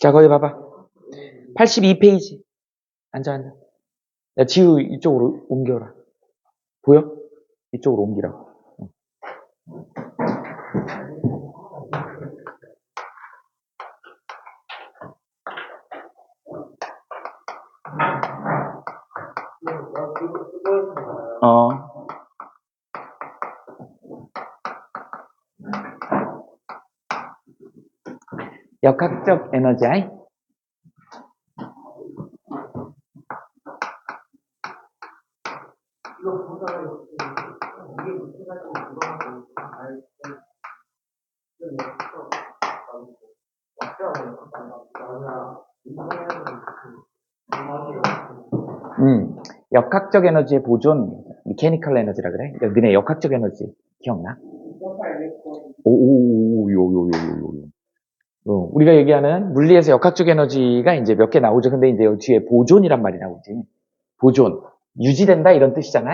자, 거기 봐봐. 82페이지. 앉아. 야, 지우 이쪽으로 옮겨라. 보여? 이쪽으로 옮기라고. 역학적 에너지. 역학적 에너지의 보존, 미케니컬 에너지라 그래? 너네 역학적 에너지 기억나? 우리가 얘기하는 물리에서 역학적 에너지가 이제 몇 개 나오죠. 근데 이제 여기 뒤에 보존이란 말이 나오지. 보존. 유지된다 이런 뜻이잖아.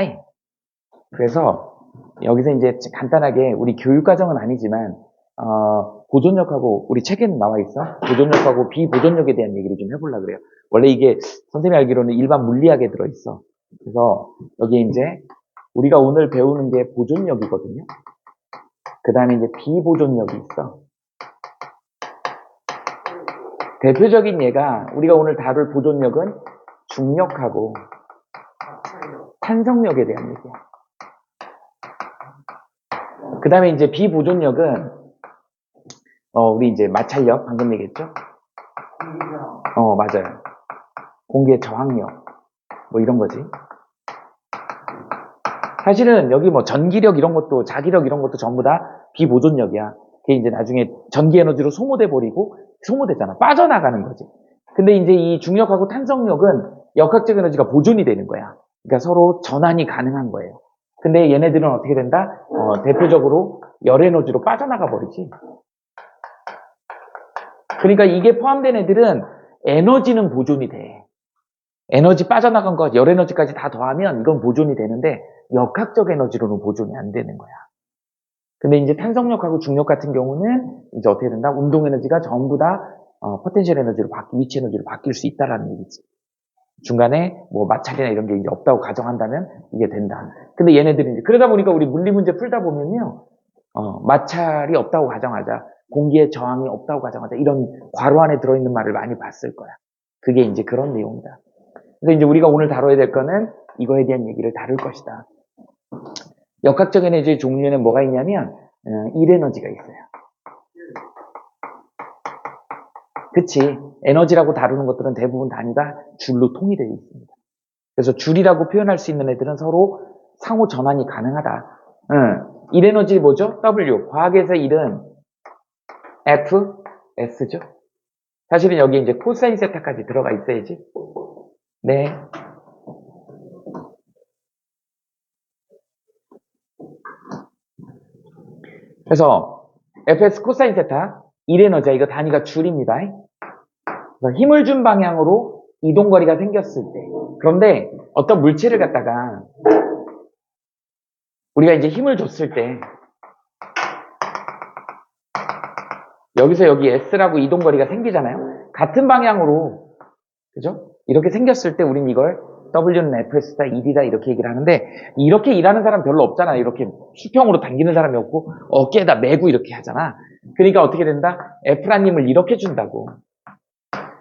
그래서 여기서 이제 간단하게 우리 교육과정은 아니지만, 보존력하고 우리 책에는 나와 있어. 보존력하고 비보존력에 대한 얘기를 좀 해보려고 그래요. 원래 이게 선생님이 알기로는 일반 물리학에 들어있어. 그래서 여기 이제 우리가 오늘 배우는 게 보존력이거든요. 그 다음에 이제 비보존력이 있어. 대표적인 예가 우리가 오늘 다룰 보존력은 중력하고 탄성력에 대한 얘기야. 그 다음에 이제 비보존력은 우리 이제 마찰력 방금 얘기했죠? 맞아요. 공기의 저항력 뭐 이런 거지. 사실은 여기 뭐 전기력 이런 것도 자기력 이런 것도 전부 다 비보존력이야. 그게 이제 나중에 전기 에너지로 소모돼 버리고 소모되잖아. 빠져나가는 거지. 근데 이제 이 중력하고 탄성력은 역학적 에너지가 보존이 되는 거야. 그러니까 서로 전환이 가능한 거예요. 근데 얘네들은 어떻게 된다? 대표적으로 열 에너지로 빠져나가 버리지. 그러니까 이게 포함된 애들은 에너지는 보존이 돼. 에너지 빠져나간 거, 열 에너지까지 다 더하면 이건 보존이 되는데 역학적 에너지로는 보존이 안 되는 거야. 근데 이제 탄성력하고 중력 같은 경우는 이제 어떻게 된다? 운동 에너지가 전부 다 포텐셜 에너지로 위치 에너지로 바뀔 수 있다라는 얘기지. 중간에 뭐 마찰이나 이런 게 이제 없다고 가정한다면 이게 된다. 근데 얘네들이 이제 그러다 보니까 우리 물리 문제 풀다 보면요, 마찰이 없다고 가정하자, 공기의 저항이 없다고 가정하자 이런 괄호 안에 들어있는 말을 많이 봤을 거야. 그게 이제 그런 내용이다. 그래서 이제 우리가 오늘 다뤄야 될 거는 이거에 대한 얘기를 다룰 것이다. 역학적 에너지의 종류에는 뭐가 있냐면 1에너지가 있어요. 그치? 에너지라고 다루는 것들은 대부분 단위가 줄로 통일되어 있습니다. 그래서 줄이라고 표현할 수 있는 애들은 서로 상호 전환이 가능하다. 1에너지 뭐죠? W. 과학에서 1은 F, S죠? 사실은 여기 이제 코사인 세타까지 들어가 있어야지. 네. 그래서 fs 코사인 세타 1에너지야. 이거 단위가 줄입니다. 그래서 힘을 준 방향으로 이동거리가 생겼을 때, 그런데 어떤 물체를 갖다가 우리가 이제 힘을 줬을 때 여기서 여기 s라고 이동거리가 생기잖아요. 같은 방향으로, 그죠? 이렇게 생겼을 때 우린 이걸 W는 FS다, 1이다 이렇게 얘기를 하는데, 이렇게 일하는 사람 별로 없잖아. 이렇게 수평으로 당기는 사람이 없고 어깨에다 메고 이렇게 하잖아. 그러니까 어떻게 된다? F라는 힘을 이렇게 준다고.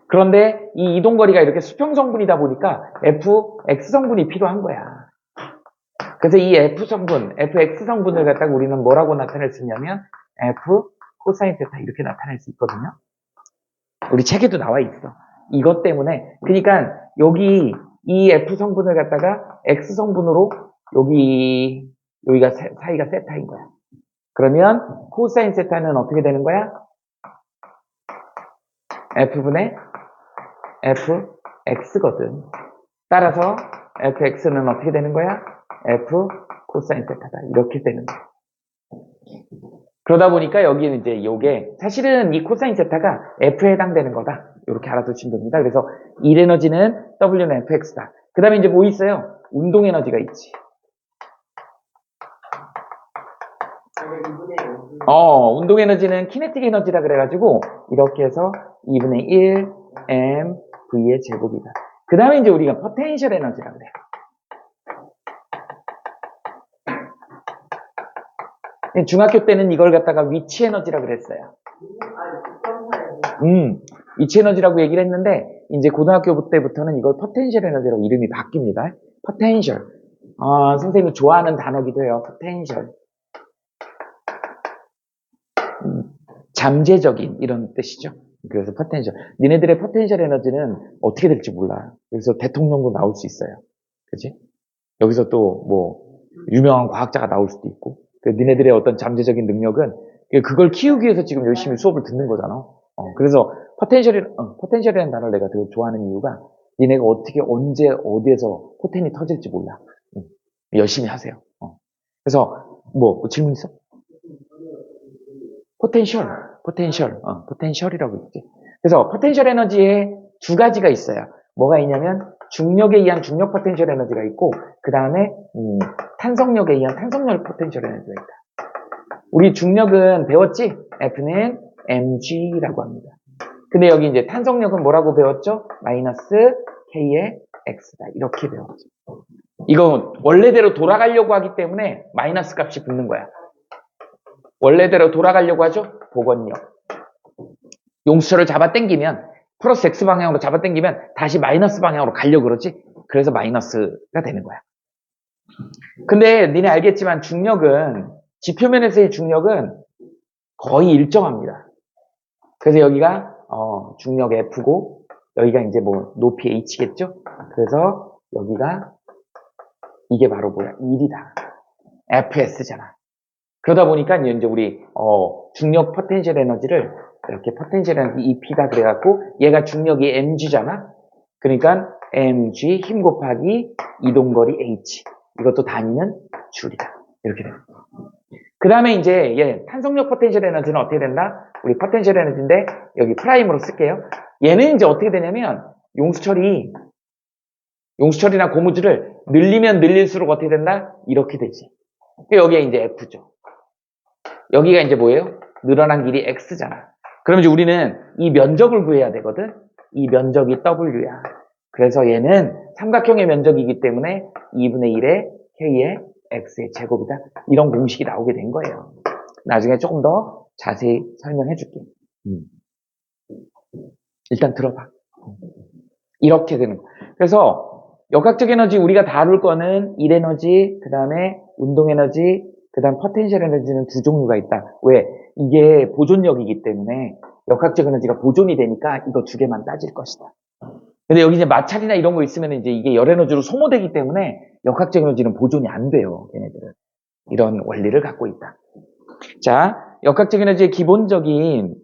그런데 이 이동거리가 이렇게 수평 성분이다 보니까 Fx 성분이 필요한 거야. 그래서 이 F 성분, Fx 성분을 갖다가 우리는 뭐라고 나타낼 수 있냐면 F 코사인 세타 이렇게 나타낼 수 있거든요. 우리 책에도 나와 있어. 이것 때문에, 그러니까 여기 이 F 성분을 갖다가 X 성분으로 여기가 사이가 세타인 거야. 그러면 코사인 세타는 어떻게 되는 거야? F분의 Fx거든. 따라서 Fx는 어떻게 되는 거야? F 코사인 세타다. 이렇게 되는 거야. 그러다 보니까 여기는 이제 요게 사실은 이 코사인 세타가 F에 해당되는 거다. 이렇게 알아두시면 됩니다. 그래서 1에너지는 W는 Fx다. 그 다음에 이제 뭐 있어요? 운동 에너지가 있지. 운동 에너지는 키네틱 에너지라 그래가지고 이렇게 해서 2분의 1 mv의 제곱이다. 그 다음에 이제 우리가 포텐셜 에너지라 그래요. 중학교 때는 이걸 갖다가 위치 에너지라 그랬어요. 위치 에너지라고 얘기를 했는데 이제 고등학교 때부터는 이걸 포텐셜 에너지라고 이름이 바뀝니다. 포텐셜. 선생님이 좋아하는 단어기도 해요. 포텐셜. 잠재적인 이런 뜻이죠. 그래서 포텐셜. 니네들의 포텐셜 에너지는 어떻게 될지 몰라요. 그래서 대통령도 나올 수 있어요. 그치? 여기서 또 뭐 유명한 과학자가 나올 수도 있고. 니네들의 어떤 잠재적인 능력은 그걸 키우기 위해서 지금 열심히 수업을 듣는 거잖아. 그래서 포텐셜이라는 단어를 내가 되게 좋아하는 이유가 니네가 어떻게 언제 어디에서 포텐이 터질지 몰라. 열심히 하세요. 그래서 뭐 질문 있어? 포텐셜이라고 있지. 그래서 포텐셜 에너지에 두 가지가 있어요. 뭐가 있냐면 중력에 의한 중력 포텐셜 에너지가 있고 그 다음에 탄성력에 의한 탄성력 포텐셜 에너지가 있다. 우리 중력은 배웠지? F는 mg라고 합니다. 근데 여기 이제 탄성력은 뭐라고 배웠죠? 마이너스 k의 x다. 이렇게 배웠죠. 이거 원래대로 돌아가려고 하기 때문에 마이너스 값이 붙는 거야. 원래대로 돌아가려고 하죠? 복원력. 용수철을 잡아당기면 플러스 x 방향으로 잡아당기면 다시 마이너스 방향으로 가려고 그러지? 그래서 마이너스가 되는 거야. 근데 니네 알겠지만 중력은 지표면에서의 중력은 거의 일정합니다. 그래서 여기가 중력 F고 여기가 이제 뭐 높이 H겠죠? 그래서 여기가 이게 바로 뭐야? 1이다. FS잖아. 그러다 보니까 이제 우리 중력 포텐셜 에너지를 이렇게 포텐셜 에너지 EP다 그래갖고 얘가 중력이 mg잖아. 그러니까 mg 힘 곱하기 이동거리 h. 이것도 다니는 줄이다. 이렇게 됩니다. 그 다음에 이제 탄성력 포텐셜 에너지는 어떻게 된다? 우리 포텐셜 에너지인데 여기 프라임으로 쓸게요. 얘는 이제 어떻게 되냐면 용수철이나 고무줄을 늘리면 늘릴수록 어떻게 된다? 이렇게 되지. 여기에 이제 F죠. 여기가 이제 뭐예요? 늘어난 길이 X잖아. 그럼 이제 우리는 이 면적을 구해야 되거든? 이 면적이 W야. 그래서 얘는 삼각형의 면적이기 때문에 2분의 1의 K의 X의 제곱이다. 이런 공식이 나오게 된 거예요. 나중에 조금 더 자세히 설명해 줄게. 일단 들어봐. 이렇게 되는 거. 그래서 역학적 에너지 우리가 다룰 거는 1에너지, 그 다음에 운동에너지, 그 다음 포텐셜 에너지는 두 종류가 있다. 왜? 이게 보존력이기 때문에 역학적 에너지가 보존이 되니까 이거 두 개만 따질 것이다. 근데 여기 이제 마찰이나 이런 거 있으면 이제 이게 열 에너지로 소모되기 때문에 역학적 에너지는 보존이 안 돼요. 얘네들은. 이런 원리를 갖고 있다. 자, 역학적 에너지의 기본적인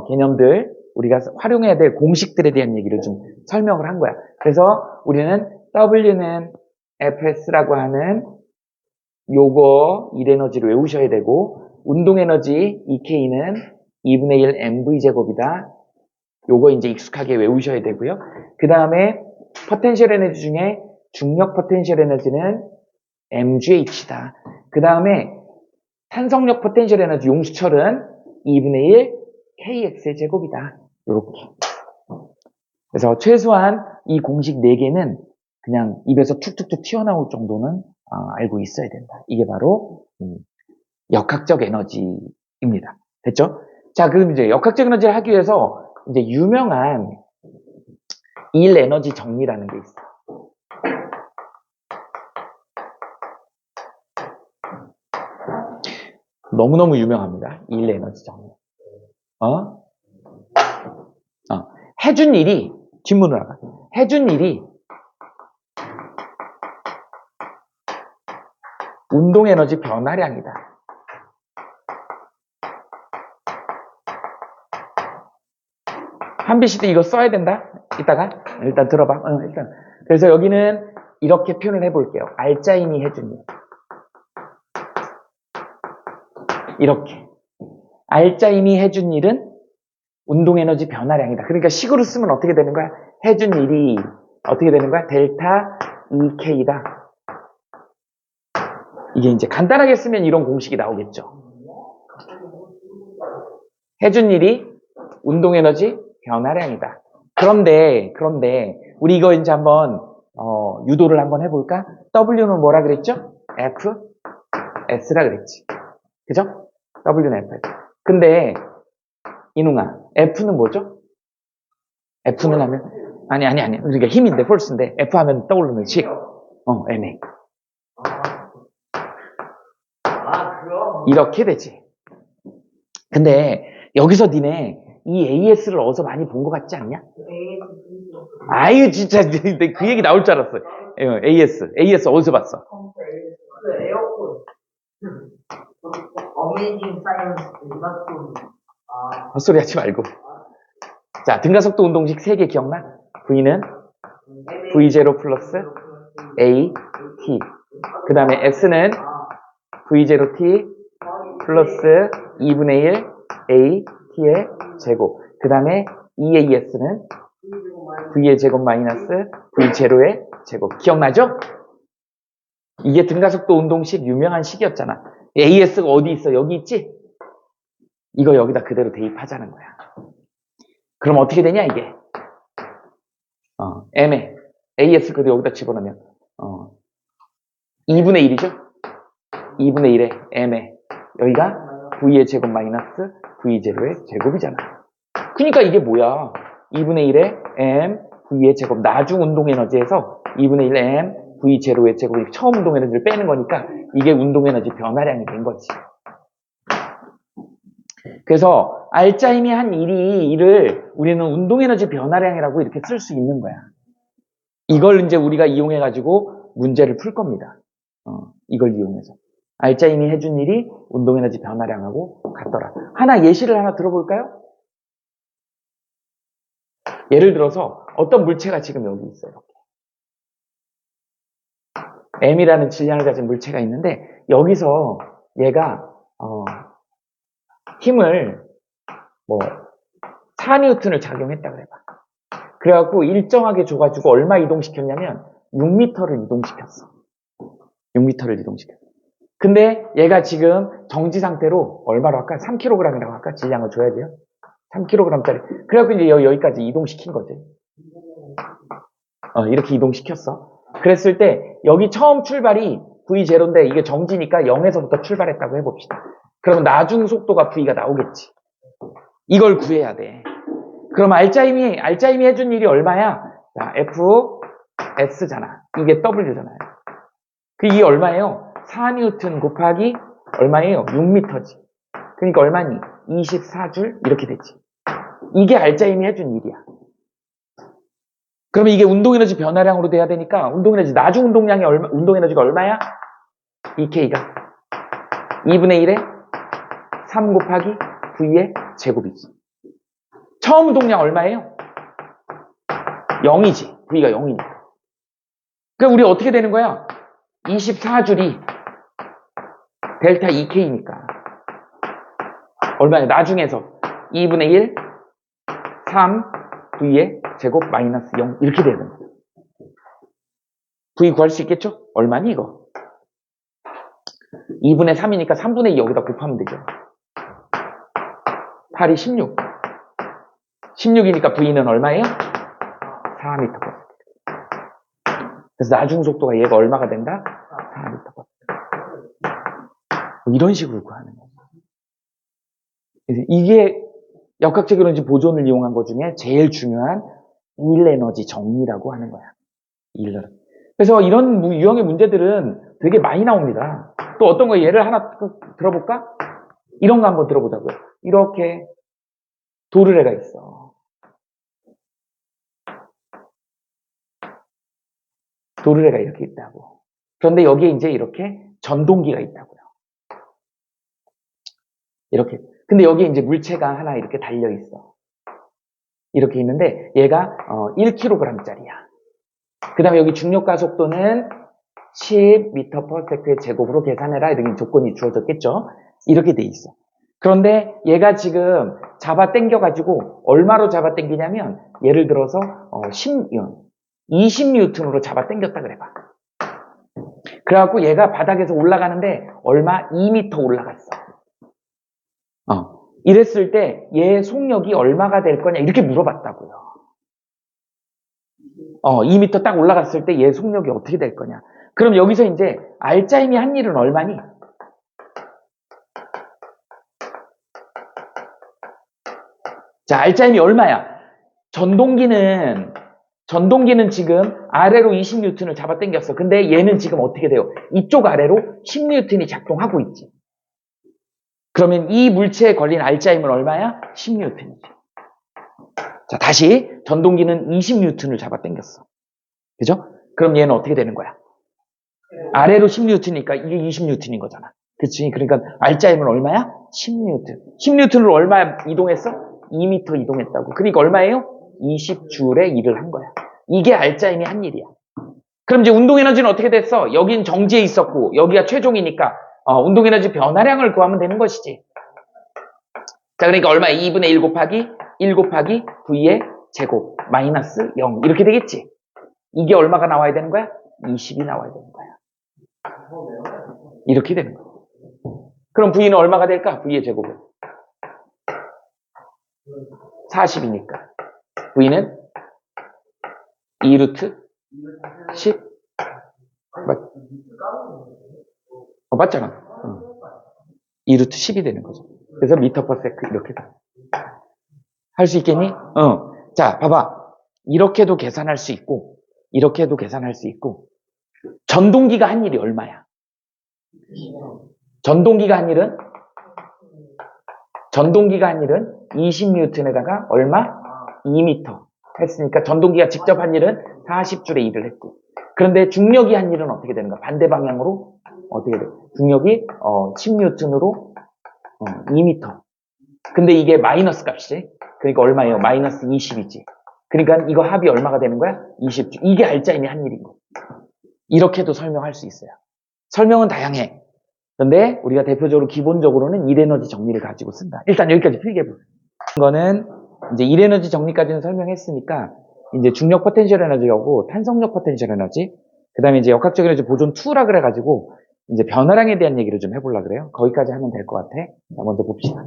개념들, 우리가 활용해야 될 공식들에 대한 얘기를 좀 설명을 한 거야. 그래서 우리는 W는 FS라고 하는 요거 1에너지를 외우셔야 되고, 운동에너지 EK는 2분의 1 mv제곱이다. 요거 이제 익숙하게 외우셔야 되고요. 그 다음에 포텐셜 에너지 중에 중력 포텐셜 에너지는 mgh다. 그 다음에 탄성력 포텐셜 에너지 용수철은 2분의 1 kx의 제곱이다. 요렇게. 그래서 최소한 이 공식 4개는 그냥 입에서 툭툭툭 튀어나올 정도는 알고 있어야 된다. 이게 바로 역학적 에너지입니다. 됐죠? 자, 그럼 이제 역학적 에너지를 하기 위해서 이제 유명한 1 에너지 정리라는 게 있어. 너무너무 유명합니다. 1 에너지 정리. 해준 일이, 뒷문으로 나가. 해준 일이 운동 에너지 변화량이다. 한비 씨도 이거 써야 된다? 이따가? 일단 들어봐. 일단. 그래서 여기는 이렇게 표현을 해볼게요. 알짜임이 해준 일. 이렇게. 알짜임이 해준 일은 운동에너지 변화량이다. 그러니까 식으로 쓰면 어떻게 되는 거야? 해준 일이 어떻게 되는 거야? 델타 EK다. 이게 이제 간단하게 쓰면 이런 공식이 나오겠죠. 해준 일이 운동에너지 변화량이다. 그런데 우리 이거 이제 한번 유도를 한번 해볼까? W는 뭐라 그랬죠? F, S라 그랬지. 그죠? W는 F. 근데 이놈아, F는 뭐죠? F는 하면 아니. 그러니까 힘인데 폴스인데 F 하면 떠오르는 식. MA. 이렇게 되지. 근데 여기서 니네 이 AS를 어디서 많이 본 것 같지 않냐? 아유 진짜 그 얘기 나올 줄 알았어. AS 어디서 봤어? 어메이징 사이언스 헛소리 하지 말고. 자, 등가속도 운동식 3개 기억나? V는 V0 플러스 A, T. 그 다음에 S는 V0T 플러스 2분의 1 A, T의 제곱. 그 다음에 EAS는 V의 제곱 마이너스 V0의 제곱. 기억나죠? 이게 등가속도 운동식 유명한 식이었잖아. AS가 어디 있어? 여기 있지? 이거 여기다 그대로 대입하자는 거야. 그럼 어떻게 되냐 이게? M에 AS 그대로 여기다 집어넣으면 2분의 1이죠? 2분의 1에 M에 여기가 V의 제곱 마이너스 V0의 제곱이잖아. 그러니까 이게 뭐야? 2분의 1에 M V의 제곱 나중 운동 에너지에서 2분의 1 M V0의 제곱이 처음 운동 에너지를 빼는 거니까 이게 운동 에너지 변화량이 된 거지. 그래서 알짜임이 한 일을 우리는 운동 에너지 변화량이라고 이렇게 쓸 수 있는 거야. 이걸 이제 우리가 이용해 가지고 문제를 풀 겁니다. 이걸 이용해서 알짜임이 해준 일이 운동 에너지 변화량하고 같더라. 예시를 하나 들어볼까요? 예를 들어서 어떤 물체가 지금 여기 있어요. M이라는 질량을 가진 물체가 있는데 여기서 얘가 힘을 4N을 작용했다 그래봐. 그래갖고 일정하게 줘가지고 얼마 이동시켰냐면 6m를 이동시켰어. 6m를 이동시켰어. 근데 얘가 지금 정지 상태로 얼마로 할까? 3kg이라고 할까? 질량을 줘야 돼요. 3kg짜리. 그래갖고 이제 여기까지 이동시킨 거지. 이렇게 이동시켰어. 그랬을 때 여기 처음 출발이 V0인데 이게 정지니까 0에서부터 출발했다고 해봅시다. 그러면 나중 속도가 V가 나오겠지. 이걸 구해야 돼. 그럼 알짜임이 해준 일이 얼마야? 자, F, S잖아. 이게 W잖아요. 이게 얼마예요? 4N 곱하기 얼마예요? 6m지. 그러니까 얼마니? 24줄? 이렇게 되지. 이게 알짜임이 해준 일이야. 그러면 이게 운동에너지 변화량으로 돼야 되니까 운동에너지 나중 운동에너지가 얼마야? 2K가 2분의 1에 3 곱하기 V의 제곱이지. 처음 운동량 얼마예요? 0이지. V가 0이니까. 그럼 우리 어떻게 되는 거야? 24줄이 델타 2K니까 얼마냐? 나중에서 2분의 1 3 V의 제곱 마이너스 0 이렇게 되는 거야. V 구할 수 있겠죠? 얼마니 이거? 2분의 3이니까 3분의 2 여기다 곱하면 되죠. 8이 16. 16이니까 V는 얼마예요? 4m/s. 그래서 나중 속도가 얘가 얼마가 된다? 4m/s. 이런 식으로 구하는 거예요. 이게 역학적 에너지 보존을 이용한 것 중에 제일 중요한 일 에너지 정리라고 하는 거야. 그래서 이런 유형의 문제들은 되게 많이 나옵니다. 또 어떤 거 예를 하나 들어볼까? 이런 거 한번 들어보자고요. 이렇게 도르래가 있어. 도르래가 이렇게 있다고. 그런데 여기에 이제 이렇게 전동기가 있다고요. 이렇게. 근데 여기에 이제 물체가 하나 이렇게 달려 있어. 이렇게 있는데 얘가 1kg짜리야. 그 다음에 여기 중력가 속도는 10m/s의 제곱으로 계산해라. 이런 조건이 주어졌겠죠. 이렇게 돼 있어. 그런데 얘가 지금 잡아 당겨가지고 얼마로 잡아 당기냐면 예를 들어서 20N으로 잡아 당겼다 그래봐. 그래갖고 얘가 바닥에서 올라가는데 얼마? 2m 올라갔어. 이랬을 때 얘 속력이 얼마가 될 거냐 이렇게 물어봤다고요. 2m 딱 올라갔을 때 얘 속력이 어떻게 될 거냐. 그럼 여기서 이제 알짜임이 한 일은 얼마니? 자, 알짜임이 얼마야? 전동기는 지금 아래로 20N을 잡아당겼어. 근데 얘는 지금 어떻게 돼요? 이쪽 아래로 10N이 작동하고 있지. 그러면 이 물체에 걸린 알짜임은 얼마야? 10N이지. 자, 다시 전동기는 20N을 잡아당겼어. 그죠? 그럼 얘는 어떻게 되는 거야? 아래로 10N이니까 이게 20N인 거잖아. 그치? 그러니까 알짜임은 얼마야? 10N. 10N를 얼마 이동했어? 2m 이동했다고. 그러니까 얼마예요? 20줄의 일을 한 거야. 이게 알짜임이 한 일이야. 그럼 이제 운동에너지는 어떻게 됐어? 여긴 정지해 있었고 여기가 최종이니까 운동에너지 변화량을 구하면 되는 것이지. 자, 그러니까 얼마? 2분의 1 곱하기 1 곱하기 V의 제곱 마이너스 0 이렇게 되겠지. 이게 얼마가 나와야 되는 거야? 20이 나와야 되는 거야. 이렇게 되는 거야. 그럼 V는 얼마가 될까? V의 제곱은 40이니까 V는 2루트 10 맞잖아. 2루트 10이 되는 거죠. 그래서 미터 퍼 세크 이렇게 할 수 있겠니? 자, 봐봐. 이렇게도 계산할 수 있고 이렇게도 계산할 수 있고 전동기가 한 일이 얼마야? 전동기가 한 일은 20N에다가 얼마? 2m 했으니까 전동기가 직접 한 일은 40줄의 일을 했고 그런데 중력이 한 일은 어떻게 되는가? 반대 방향으로 어떻게 돼? 중력이 10N으로 2m. 근데 이게 마이너스 값이지. 그러니까 얼마예요? 마이너스 20이지. 그러니까 이거 합이 얼마가 되는 거야? 20줄. 이게 알짜임이 한 일인 거. 이렇게도 설명할 수 있어요. 설명은 다양해. 그런데 우리가 대표적으로 기본적으로는 일에너지 정리를 가지고 쓴다. 일단 여기까지 필기해보세요. 이거는 이제 일에너지 정리까지는 설명했으니까 이제 중력 포텐셜 에너지하고 탄성력 포텐셜 에너지 그 다음에 이제 역학적 에너지 보존 2라 그래가지고 이제 변화량에 대한 얘기를 좀 해보려고 그래요. 거기까지 하면 될 것 같아. 자, 먼저 봅시다.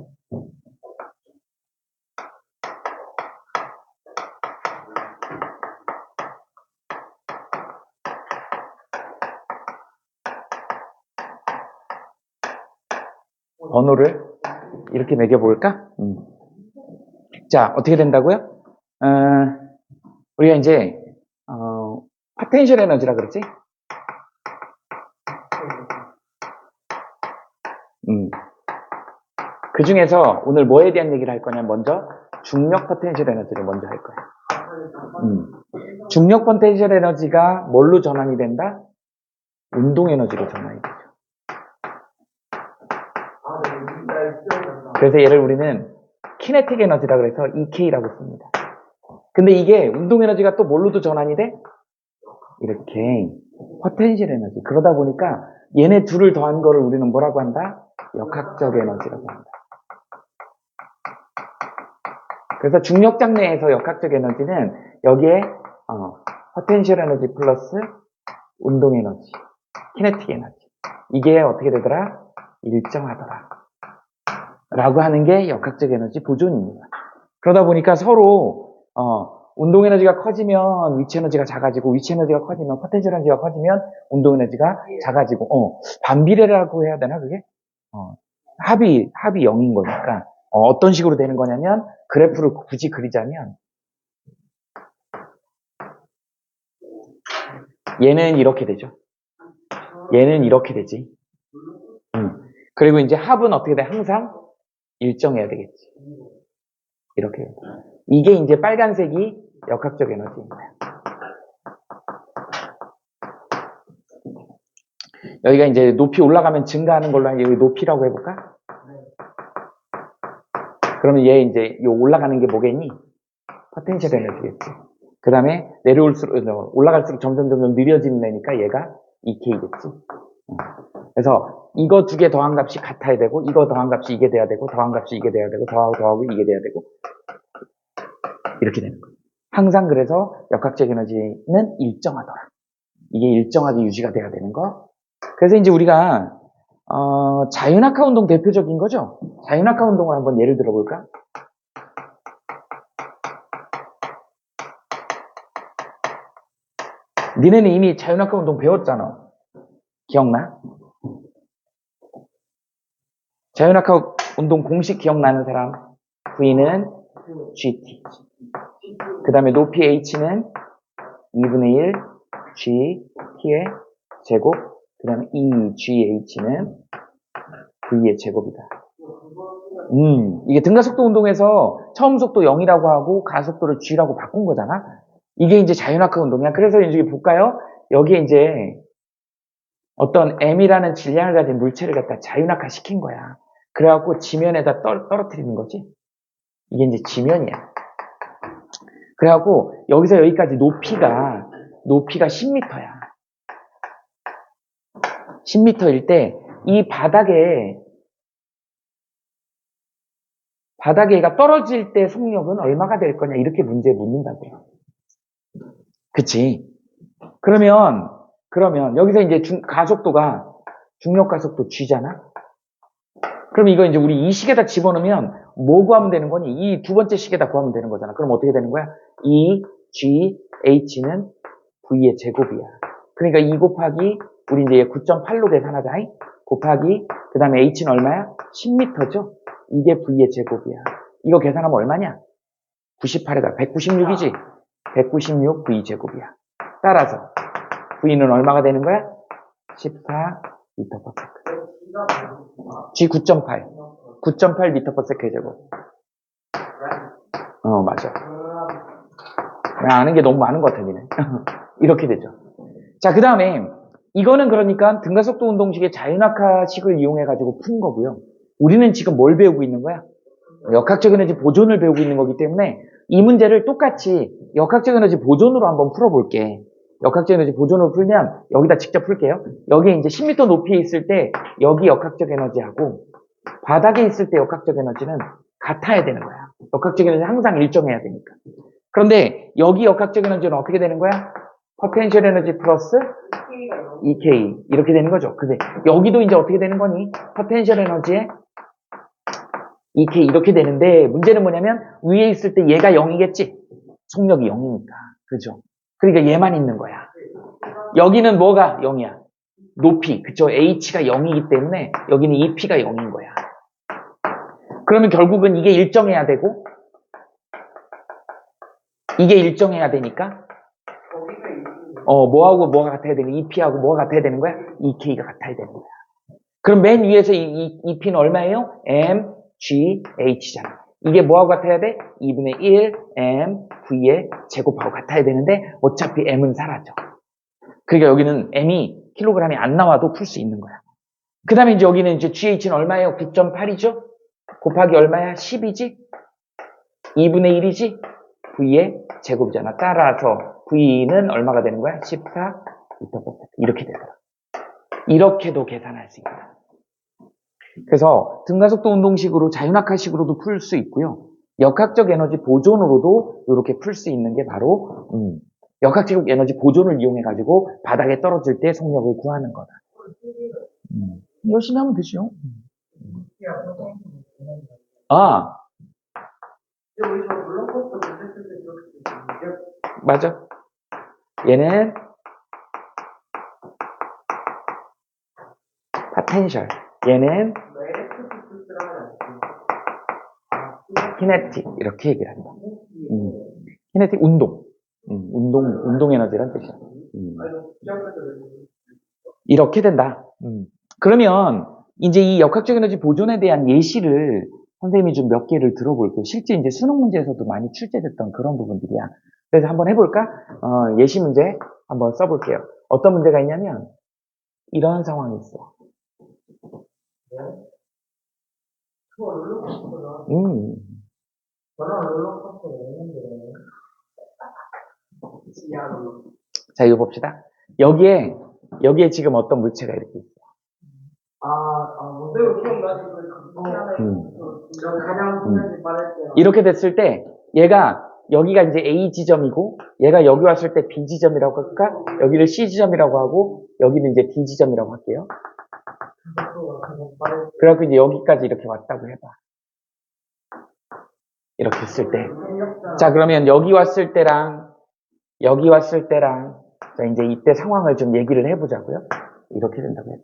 번호를 이렇게 매겨볼까? 자, 어떻게 된다고요? 우리가 이제 포텐셜 에너지라 그랬지? 그 중에서 오늘 뭐에 대한 얘기를 할 거냐면 먼저 중력 포텐셜 에너지를 먼저 할 거야. 중력 포텐셜 에너지가 뭘로 전환이 된다? 운동 에너지로 전환이 되죠. 그래서 얘를 우리는 키네틱 에너지라 그래서 EK라고 씁니다. 근데 이게 운동 에너지가 또 뭘로도 전환이 돼? 이렇게 포텐셜 에너지. 그러다 보니까 얘네 둘을 더한 거를 우리는 뭐라고 한다? 역학적 에너지라고 한다. 그래서 중력장 내에서 역학적 에너지는 여기에 포텐셜 에너지 플러스 운동 에너지, 키네틱 에너지. 이게 어떻게 되더라? 일정하더라. 라고 하는 게 역학적 에너지 보존입니다. 그러다 보니까 서로 운동 에너지가 커지면 위치 에너지가 작아지고 위치 에너지가 커지면 포텐셜 에너지가 커지면 운동 에너지가 작아지고 반비례라고 해야 되나 그게? 합이 0인 거니까 어떤 식으로 되는 거냐면 그래프를 굳이 그리자면 얘는 이렇게 되죠. 얘는 이렇게 되지. 그리고 이제 합은 어떻게 돼? 항상 일정해야 되겠지. 이렇게. 이게 이제 빨간색이 역학적 에너지인 거야. 여기가 이제 높이 올라가면 증가하는 걸로 여기 높이라고 해볼까? 그러면 얘 이제 요 올라가는 게 뭐겠니? 포텐셜 에너지겠지. 그 다음에 내려올수록, 올라갈수록 점점 느려지는 애니까 얘가 EK겠지. 그래서 이거 두 개 더한 값이 같아야 되고, 이거 더한 값이 이게 돼야 되고, 더한 값이 이게 돼야 되고, 더하고 이게 돼야 되고, 이렇게 되는 거예요. 항상 그래서 역학적 에너지는 일정하더라. 이게 일정하게 유지가 돼야 되는 거. 그래서 이제 우리가 자유낙하 운동 대표적인 거죠? 자유낙하 운동을 한번 예를 들어볼까? 니네는 이미 자유낙하 운동 배웠잖아. 기억나? 자유낙하 운동 공식 기억나는 사람? V는 GT. 그 다음에 높이 H는 2분의 1 GT의 제곱. 그 다음에 EGH는 V의 제곱이다. 이게 등가속도 운동에서 처음 속도 0이라고 하고 가속도를 G라고 바꾼 거잖아? 이게 이제 자유낙하 운동이야. 그래서 이제 볼까요? 여기에 이제 어떤 M이라는 질량을 가진 물체를 갖다 자유낙하 시킨 거야. 그래갖고 지면에다 떨어뜨리는 거지. 이게 이제 지면이야. 그래갖고 여기서 여기까지 높이가 10m야. 10m일 때 이 바닥에 얘가 떨어질 때 속력은 얼마가 될 거냐 이렇게 문제 묻는다고요. 그치? 그러면 여기서 이제 가속도가 중력 가속도 G잖아? 그럼 이거 이제 우리 이 식에다 집어넣으면 뭐 구하면 되는 거니? 이 두 번째 식에다 구하면 되는 거잖아. 그럼 어떻게 되는 거야? E, G, H는 V의 제곱이야. 그러니까 2 곱하기 우리 이제 9.8로 계산하자. 곱하기 그 다음에 H는 얼마야? 10m죠? 이게 V의 제곱이야. 이거 계산하면 얼마냐? 98에다 196이지? 196 V 제곱이야. 따라서 V는 얼마가 되는 거야? 14 m/s. G 9.8. 9.8 m/s 제곱. 맞아. 아는 게 너무 많은 것 같아, 니네. 이렇게 되죠. 자, 그 다음에 이거는 그러니까 등가속도 운동식의 자유낙하식을 이용해가지고 푼 거고요. 우리는 지금 뭘 배우고 있는 거야? 역학적 에너지 보존을 배우고 있는 거기 때문에 이 문제를 똑같이 역학적 에너지 보존으로 한번 풀어볼게. 역학적 에너지 보존으로 풀면 여기다 직접 풀게요. 여기 이제 10m 높이에 있을 때 여기 역학적 에너지하고 바닥에 있을 때 역학적 에너지는 같아야 되는 거야. 역학적 에너지는 항상 일정해야 되니까. 그런데 여기 역학적 에너지는 어떻게 되는 거야? 포텐셜 에너지 플러스 EK 이렇게 되는 거죠. 근데 여기도 이제 어떻게 되는 거니? 포텐셜 에너지에 EK 이렇게 되는데 문제는 뭐냐면 위에 있을 때 얘가 0이겠지? 속력이 0이니까. 그죠? 그러니까 얘만 있는 거야. 여기는 뭐가 0이야? 높이. 그쵸? H가 0이기 때문에 여기는 EP가 0인 거야. 그러면 결국은 이게 일정해야 되고 이게 일정해야 되니까 뭐하고 뭐가 같아야 되는 EP하고 뭐가 같아야 되는 거야? EK가 같아야 되는 거야. 그럼 맨 위에서 이 EP는 얼마예요? M, G, H잖아. 이게 뭐하고 같아야 돼? 2분의 1 M, V의 제곱하고 같아야 되는데 어차피 M은 사라져. 그러니까 여기는 M이 킬로그램이 안 나와도 풀 수 있는 거야. 그 다음에 이제 여기는 이제 GH는 얼마예요? 9.8이죠? 곱하기 얼마야? 10이지? 2분의 1이지? V의 제곱이잖아. 따라서 V는 얼마가 되는 거야? 14 m/s. 이렇게 되더라. 이렇게도 계산할 수 있다. 그래서 등가속도 운동식으로 자유낙하식으로도 풀 수 있고요. 역학적 에너지 보존으로도 이렇게 풀 수 있는 게 바로 역학적 에너지 보존을 이용해가지고 바닥에 떨어질 때 속력을 구하는 거다. 열심히 하면 되죠. 맞아. 얘는 포텐셜. 얘는 키네틱. 이렇게 얘기를 한다. 키네틱 운동. 운동 에너지란 뜻이야. 이렇게 된다. 그러면 이제 이 역학적 에너지 보존에 대한 예시를 선생님이 좀 몇 개를 들어볼게요. 실제 이제 수능 문제에서도 많이 출제됐던 그런 부분들이야. 그래서 한번 해볼까? 예시 문제 한번 써볼게요. 어떤 문제가 있냐면 이런 상황이 있어. 자, 이거 봅시다. 여기에 지금 어떤 물체가 이렇게 있어. 이렇게 됐을 때 얘가 여기가 이제 A 지점이고 얘가 여기 왔을 때 B 지점이라고 할까? 여기를 C 지점이라고 하고 여기는 이제 D 지점이라고 할게요. 그래갖고 이제 여기까지 이렇게 왔다고 해봐. 이렇게 했을 때. 자, 그러면 여기 왔을 때랑 여기 왔을 때랑 자, 이제 이때 상황을 좀 얘기를 해보자고요. 이렇게 된다고 해요.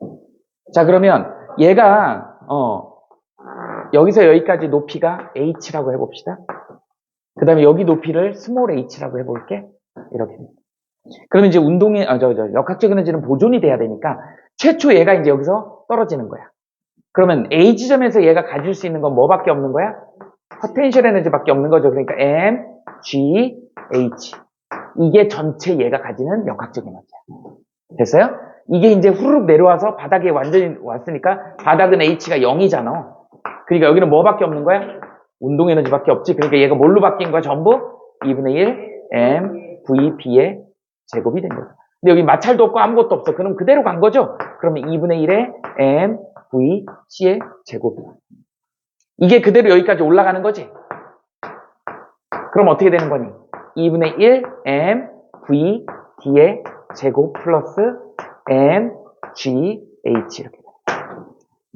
자, 그러면 얘가 여기서 여기까지 높이가 h라고 해봅시다. 그 다음에 여기 높이를 스몰 h라고 해볼게. 이렇게. 그러면 이제 운동의 역학적 에너지는 보존이 돼야 되니까 최초 얘가 이제 여기서 떨어지는 거야. 그러면 A 지점에서 얘가 가질 수 있는 건 뭐밖에 없는 거야? 포텐셜 에너지밖에 없는 거죠. 그러니까 M, G, H. 이게 전체 얘가 가지는 역학적 에너지야. 됐어요? 이게 이제 후루룩 내려와서 바닥에 완전히 왔으니까 바닥은 H가 0이잖아. 그러니까 여기는 뭐밖에 없는 거야? 운동 에너지밖에 없지. 그러니까 얘가 뭘로 바뀐 거야? 전부 2분의 1 M, V, B의 제곱이 된 거죠. 근데 여기 마찰도 없고 아무것도 없어. 그럼 그대로 간 거죠? 그러면 2분의 1의 M, V, C의 제곱이야. 이게 그대로 여기까지 올라가는 거지? 그럼 어떻게 되는 거니? 2분의 1 M, V, D의 제곱 플러스 M, G, H 이렇게 돼.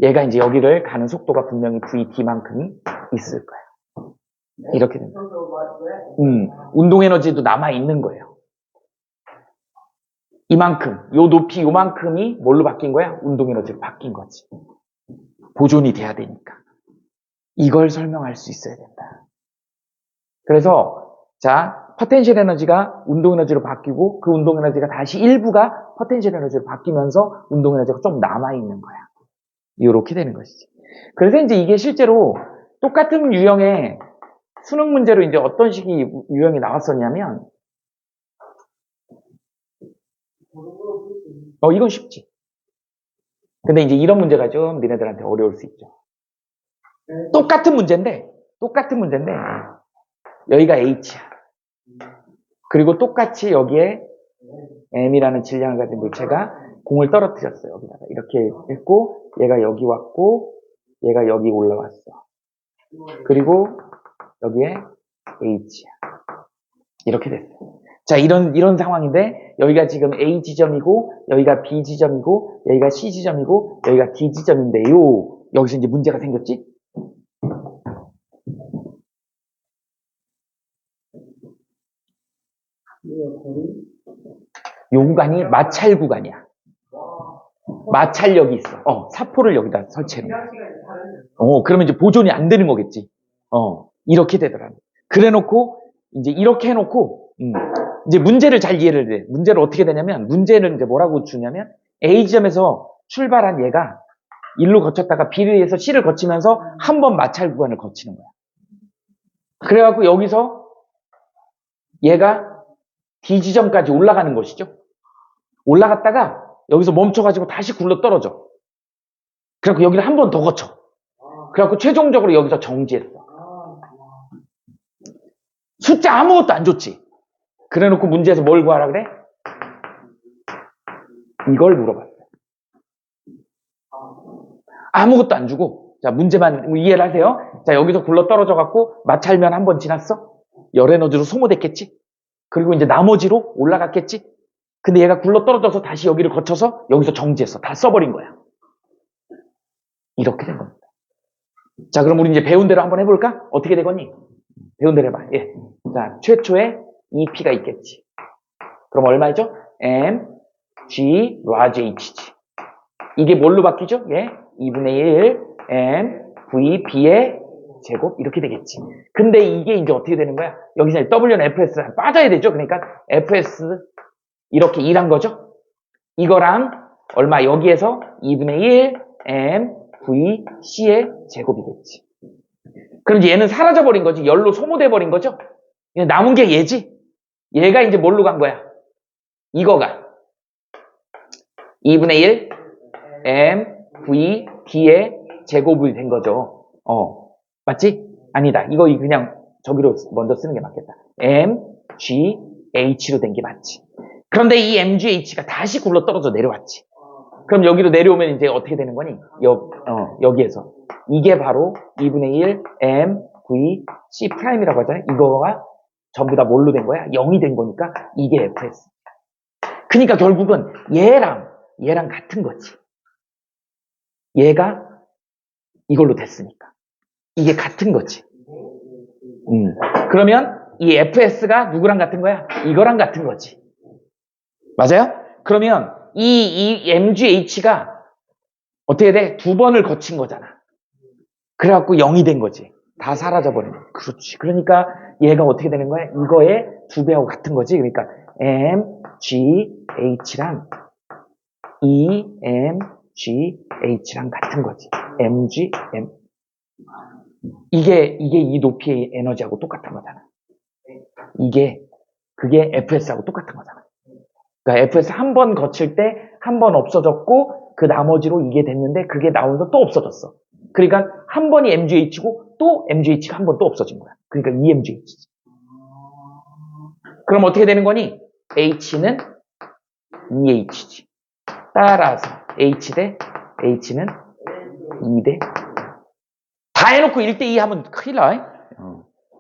얘가 이제 여기를 가는 속도가 분명히 V, D만큼이 있을 거야. 이렇게 됩니다. 운동 에너지도 남아 있는 거예요. 이만큼, 요 높이 요만큼이 뭘로 바뀐 거야? 운동 에너지로 바뀐 거지. 보존이 돼야 되니까. 이걸 설명할 수 있어야 된다. 그래서 자, 포텐셜 에너지가 운동 에너지로 바뀌고 그 운동 에너지가 다시 일부가 포텐셜 에너지로 바뀌면서 운동 에너지가 좀 남아 있는 거야. 이렇게 되는 것이지. 그래서 이제 이게 실제로 똑같은 유형의 수능 문제로 이제 어떤 식의 유형이 나왔었냐면 이건 쉽지. 근데 이제 이런 문제가 좀 니네들한테 어려울 수 있죠. 똑같은 문제인데 여기가 H야. 그리고 똑같이 여기에 M이라는 질량을 가진 물체가 공을 떨어뜨렸어요. 여기다가 이렇게 했고 얘가 여기 왔고 얘가 여기 올라왔어. 그리고 여기에 H야. 이렇게 됐어요. 자, 이런 상황인데 여기가 지금 A 지점이고 여기가 B 지점이고 여기가 C 지점이고 여기가 D 지점인데요. 여기서 이제 문제가 생겼지? 요 구간이 마찰 구간이야. 마찰력이 있어. 사포를 여기다 설치해 놓은 거야. 그러면 이제 보존이 안 되는 거겠지. 이렇게 되더라고. 그래 놓고 이제 이렇게 해 놓고 이제 문제를 잘 이해를 해. 문제를 어떻게 되냐면 문제는 이제 뭐라고 주냐면 A 지점에서 출발한 얘가 일로 거쳤다가 B를 위해서 C를 거치면서 한 번 마찰 구간을 거치는 거야. 그래갖고 여기서 얘가 D 지점까지 올라가는 것이죠. 올라갔다가 여기서 멈춰가지고 다시 굴러 떨어져. 그래갖고 여기를 한 번 더 거쳐. 그래갖고 최종적으로 여기서 정지했어. 숫자 아무것도 안 줬지. 그래놓고 문제에서 뭘 구하라 그래? 이걸 물어봤어요. 아무것도 안 주고 자 문제만 이해를 하세요. 자 여기서 굴러 떨어져갖고 마찰면 한 번 지났어. 열 에너지로 소모됐겠지. 그리고 이제 나머지로 올라갔겠지. 근데 얘가 굴러 떨어져서 다시 여기를 거쳐서 여기서 정지했어. 다 써버린 거야. 이렇게 된 겁니다. 자, 그럼 우리 이제 배운 대로 한번 해볼까? 어떻게 되겠니? 배운 대로 해봐. 예. 자, 최초에 EP가 있겠지. 그럼 얼마죠? M, G, large H지. 이게 뭘로 바뀌죠? 예. 2분의 1, M, V, B의 제곱 이렇게 되겠지. 근데 이게 이제 어떻게 되는 거야? 여기서 W는 FS 빠져야 되죠. 그러니까 FS 이렇게 일한 거죠. 이거랑 얼마 여기에서 2분의 1 M V C의 제곱이겠지. 그럼 이제 얘는 사라져 버린 거지. 열로 소모돼 버린 거죠. 남은 게 얘지. 얘가 이제 뭘로 간 거야? 이거가 2분의 1 M V D의 제곱이 된 거죠. 맞지? 아니다. 이거 그냥 저기로 먼저 쓰는 게 맞겠다. M, G, H로 된 게 맞지. 그런데 이 M, G, H가 다시 굴러 떨어져 내려왔지. 그럼 여기로 내려오면 이제 어떻게 되는 거니? 여기에서. 이게 바로 2분의 1 M, V, C 프라임이라고 하잖아요. 이거가 전부 다 뭘로 된 거야? 0이 된 거니까 이게 FS. 그러니까 결국은 얘랑 같은 거지. 얘가 이걸로 됐으니까. 이게 같은 거지. 그러면 이 FS가 누구랑 같은 거야? 이거랑 같은 거지. 맞아요? 그러면 이 MGH가 어떻게 돼? 두 번을 거친 거잖아. 그래갖고 0이 된 거지. 다 사라져버리는 거야. 그렇지. 그러니까 얘가 어떻게 되는 거야? 이거의 2배하고 같은 거지. 그러니까 MGH랑 EMGH랑 같은 거지. MGM. 이게 이 높이의 에너지하고 똑같은 거잖아. 그게 FS하고 똑같은 거잖아. 그러니까 FS 한 번 거칠 때 한 번 없어졌고 그 나머지로 이게 됐는데 그게 나오면서 또 없어졌어. 그러니까 한 번이 MGH고 또 MGH가 한 번 또 없어진 거야. 그러니까 EMGH지. 그럼 어떻게 되는 거니? H는 EH지. 따라서 H 대 H는 2대 다 해놓고 1대2 하면 큰일 나.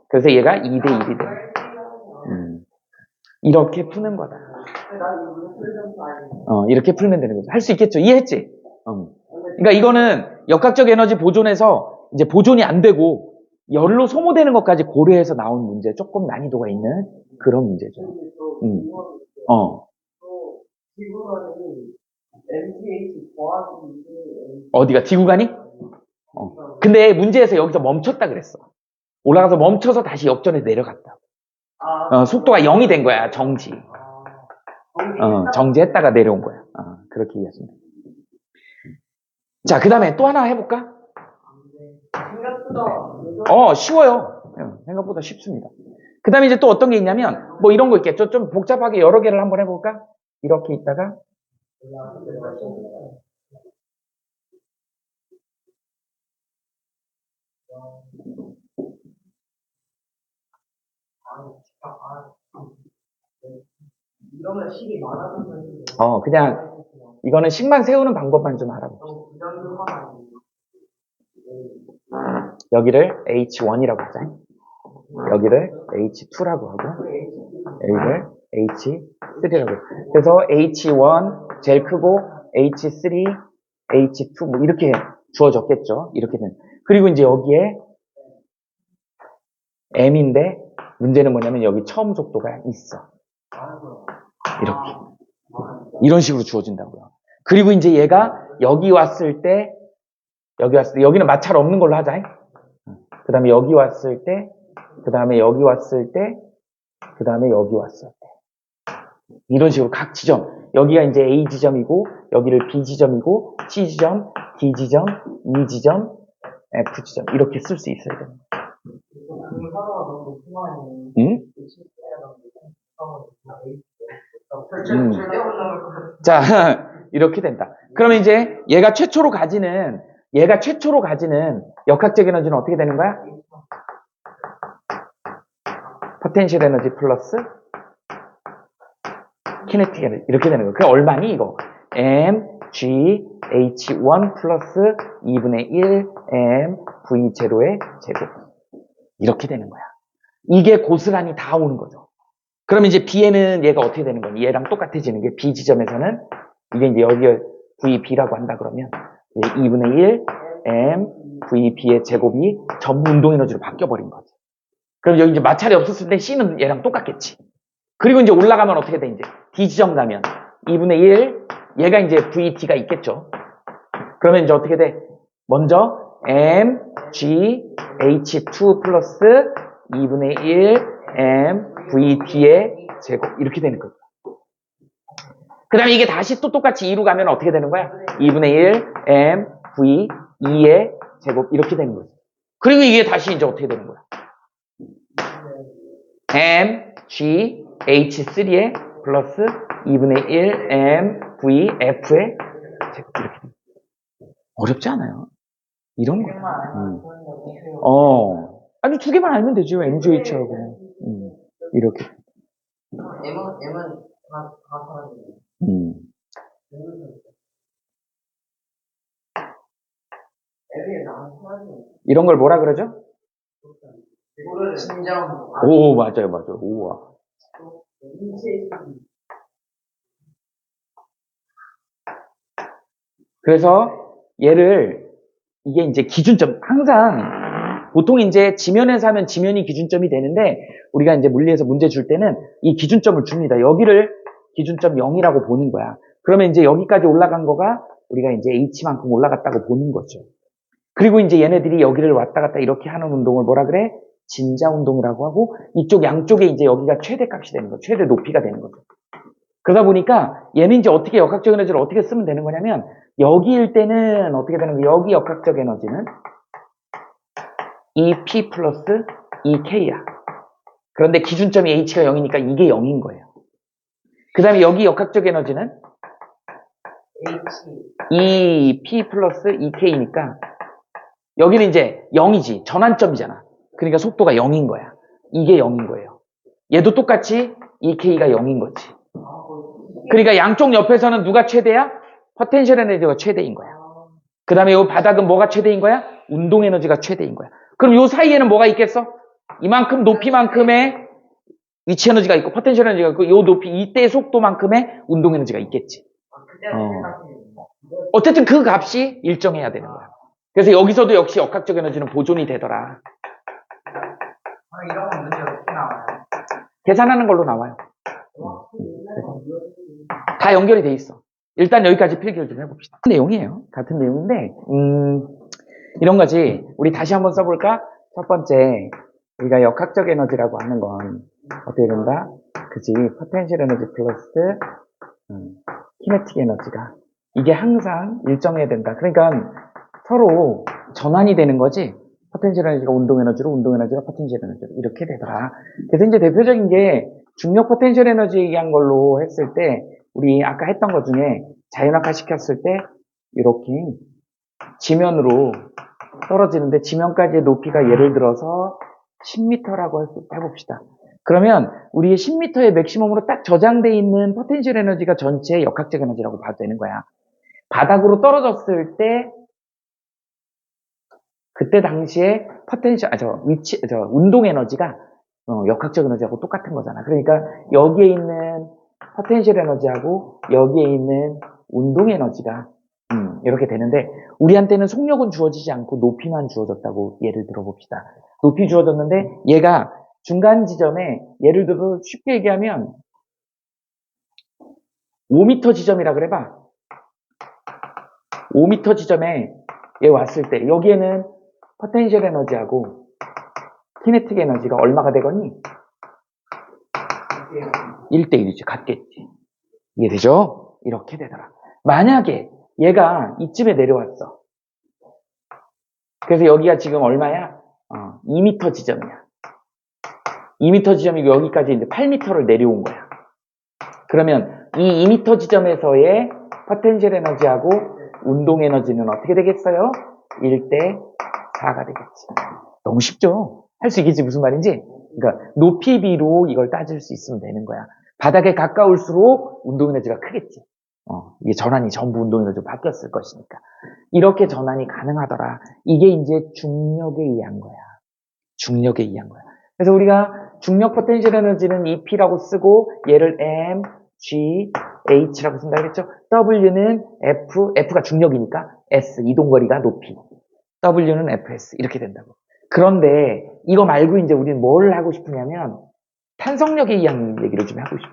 그래서 얘가 2대 1이 돼. 이렇게 푸는 거다. 이렇게 풀면 되는 거죠. 할 수 있겠죠? 이해했지? 그러니까 이거는 역학적 에너지 보존에서 이제 보존이 안 되고 열로 소모되는 것까지 고려해서 나온 문제, 조금 난이도가 있는 그런 문제죠. 어디가 지구간이? 근데 문제에서 여기서 멈췄다 그랬어. 올라가서 멈춰서 다시 역전해서 내려갔다. 속도가 0이 된 거야, 정지. 정지했다가 내려온 거야. 그렇게 이해하시면 돼요. 자, 그 다음에 또 하나 해볼까? 쉬워요. 생각보다 쉽습니다. 그 다음에 이제 또 어떤 게 있냐면, 뭐 이런 거 있겠죠? 좀 복잡하게 여러 개를 한번 해볼까? 이렇게 있다가, 이러면 식이 많아졌는데. 그냥, 이거는 식만 세우는 방법만 좀 알아봅시다. 여기를 H1이라고 하자. 여기를 H2라고 하고, 여기를 H3라고 해요. 그래서 H1 제일 크고, H3, H2 뭐 이렇게 주어졌겠죠. 이렇게 된. 그리고 이제 여기에 M인데, 문제는 뭐냐면 여기 처음 속도가 있어. 이렇게. 이런 식으로 주어진다고요. 그리고 이제 얘가 여기 왔을 때, 여기는 마찰 없는 걸로 하자. 그 다음에 여기 왔을 때, 그 다음에 여기 왔을 때, 그 다음에 여기 왔을 때. 이런 식으로 각 지점. 여기가 이제 A 지점이고, 여기를 B 지점이고, C 지점, D 지점, E 지점, F 지점. 이렇게 쓸 수 있어야 됩니다. 응? 자, 이렇게 된다. 그러면 이제 얘가 최초로 가지는 역학적 에너지는 어떻게 되는 거야? 포텐셜 에너지 플러스 키네틱 에너지 이렇게 되는 거야. 그게 얼마니 이거? mgh1 플러스 2분의 1 mv0의 제곱 이렇게 되는 거야. 이게 고스란히 다 오는 거죠. 그럼 이제 B에는 얘가 어떻게 되는 거니? 얘랑 똑같아지는 게 B 지점에서는 이게 이제 여기에 VB라고 한다 그러면 2분의 1 MVB의 제곱이 전부 운동 에너지로 바뀌어버린 거지. 그럼 여기 이제 마찰이 없었을 때 C는 얘랑 똑같겠지. 그리고 이제 올라가면 어떻게 돼? 이제 D 지점 가면 2분의 1 얘가 이제 VT가 있겠죠. 그러면 이제 어떻게 돼? 먼저 MGH2 플러스 2분의 1 MVT의 제곱 이렇게 되는 거죠. 그 다음에 이게 다시 또 똑같이 2로 가면 어떻게 되는 거야? 2분의 1 MV2의 제곱 이렇게 되는 거죠. 그리고 이게 다시 이제 어떻게 되는 거야? MGH3의 플러스 2분의 1 MVF의 제곱 이렇게 됩니다. 어렵지 않아요? 이런 거. 아니 두 개만 알면 되죠. MGH하고 이렇게. M은 다 사라져요. 이런 걸 뭐라 그러죠? 심장. 오, 맞아요. 우와. 그래서 얘를 이게 이제 기준점 항상 보통 이제 지면에서 하면 지면이 기준점이 되는데 우리가 이제 물리에서 문제 줄 때는 이 기준점을 줍니다. 여기를 기준점 0이라고 보는 거야. 그러면 이제 여기까지 올라간 거가 우리가 이제 h만큼 올라갔다고 보는 거죠. 그리고 이제 얘네들이 여기를 왔다 갔다 이렇게 하는 운동을 뭐라 그래? 진자 운동이라고 하고 이쪽 양쪽에 이제 여기가 최대값이 되는 거죠. 최대 높이가 되는 거죠. 그러다 보니까 얘는 이제 어떻게 역학적 에너지를 어떻게 쓰면 되는 거냐면 여기일 때는 어떻게 되는 거예요? 여기 역학적 에너지는 EP 플러스 EK야. 그런데 기준점이 H가 0이니까 이게 0인 거예요. 그 다음에 여기 역학적 에너지는 EP 플러스 EK니까 여기는 이제 0이지. 전환점이잖아. 그러니까 속도가 0인 거야. 이게 0인 거예요. 얘도 똑같이 EK가 0인 거지. 그러니까 양쪽 옆에서는 누가 최대야? 포텐셜 에너지가 최대인 거야. 그 다음에 이 바닥은 뭐가 최대인 거야? 운동 에너지가 최대인 거야. 그럼 이 사이에는 뭐가 있겠어? 이만큼 높이만큼의 위치 에너지가 있고 포텐셜 에너지가 있고 이 높이 이때의 속도만큼의 운동 에너지가 있겠지. 어쨌든 그 값이 일정해야 되는 거야. 그래서 여기서도 역시 역학적 에너지는 보존이 되더라. 이런 건 문제 어떻게 나와요? 계산하는 걸로 나와요. 다 연결이 돼 있어. 일단 여기까지 필기를 좀 해봅시다. 같은 내용이에요. 같은 내용인데 이런 거지. 우리 다시 한번 써볼까? 첫 번째 우리가 역학적 에너지라고 하는 건 어떻게 된다? 그지? 포텐셜 에너지 플러스 키네틱 에너지가 이게 항상 일정해야 된다. 그러니까 서로 전환이 되는 거지. 포텐셜 에너지가 운동 에너지로, 운동 에너지가 포텐셜 에너지로 이렇게 되더라. 그래서 이제 대표적인 게 중력 포텐셜 에너지 얘기한 걸로 했을 때 우리 아까 했던 것 중에 자연학화 시켰을 때 이렇게 지면으로 떨어지는데 지면까지의 높이가 예를 들어서 10m라고 해봅시다. 그러면 우리의 10m의 맥시멈으로 딱 저장되어 있는 포텐셜 에너지가 전체 역학적 에너지라고 봐도 되는 거야. 바닥으로 떨어졌을 때 그때 당시에 포텐셜, 운동 에너지가 역학적 에너지하고 똑같은 거잖아. 그러니까 여기에 있는 포텐셜 에너지하고 여기에 있는 운동 에너지가 이렇게 되는데 우리한테는 속력은 주어지지 않고 높이만 주어졌다고 예를 들어봅시다. 높이 주어졌는데 얘가 중간 지점에 예를 들어 쉽게 얘기하면 5m 지점이라 그래봐. 5m 지점에 얘 왔을 때 여기에는 포텐셜 에너지하고 키네틱 에너지가 얼마가 되겠니? 1대1이지. 같겠지. 이해되죠? 이렇게 되더라. 만약에 얘가 이쯤에 내려왔어. 그래서 여기가 지금 얼마야? 2m 지점이야. 2m 지점이고 여기까지 이제 8m를 내려온 거야. 그러면 이 2m 지점에서의 포텐셜 에너지하고 운동 에너지는 어떻게 되겠어요? 1대4가 되겠지. 너무 쉽죠? 할 수 있겠지. 무슨 말인지? 그러니까 높이비로 이걸 따질 수 있으면 되는 거야. 바닥에 가까울수록 운동 에너지가 크겠지. 이게 전환이 전부 운동 에너지로 바뀌었을 것이니까. 이렇게 전환이 가능하더라. 이게 이제 중력에 의한 거야. 중력에 의한 거야. 그래서 우리가 중력 포텐셜 에너지는 EP라고 쓰고 얘를 M, G, H라고 쓴다 그랬죠? W는 F, F가 중력이니까 S, 이동거리가 높이. W는 FS 이렇게 된다고. 그런데 이거 말고 이제 우리는 뭘 하고 싶으냐면 탄성력에 의한 얘기를 좀 하고 싶어.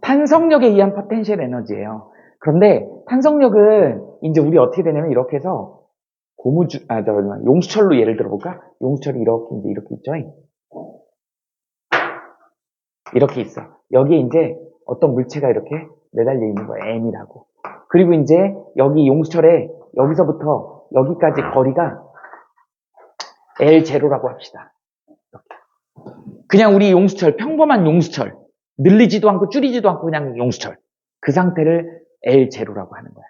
탄성력에 의한 포텐셜 에너지예요. 그런데 탄성력은 이제 우리 어떻게 되냐면 이렇게 해서 용수철로 예를 들어볼까? 용수철이 이렇게 이제 이렇게 있죠. 이렇게 있어. 여기에 이제 어떤 물체가 이렇게 매달려 있는 거야. M이라고. 그리고 이제 여기 용수철에 여기서부터 여기까지 거리가 L0라고 합시다. 이렇게. 그냥 우리 용수철, 평범한 용수철. 늘리지도 않고 줄이지도 않고 그냥 용수철. 그 상태를 L0라고 하는 거야.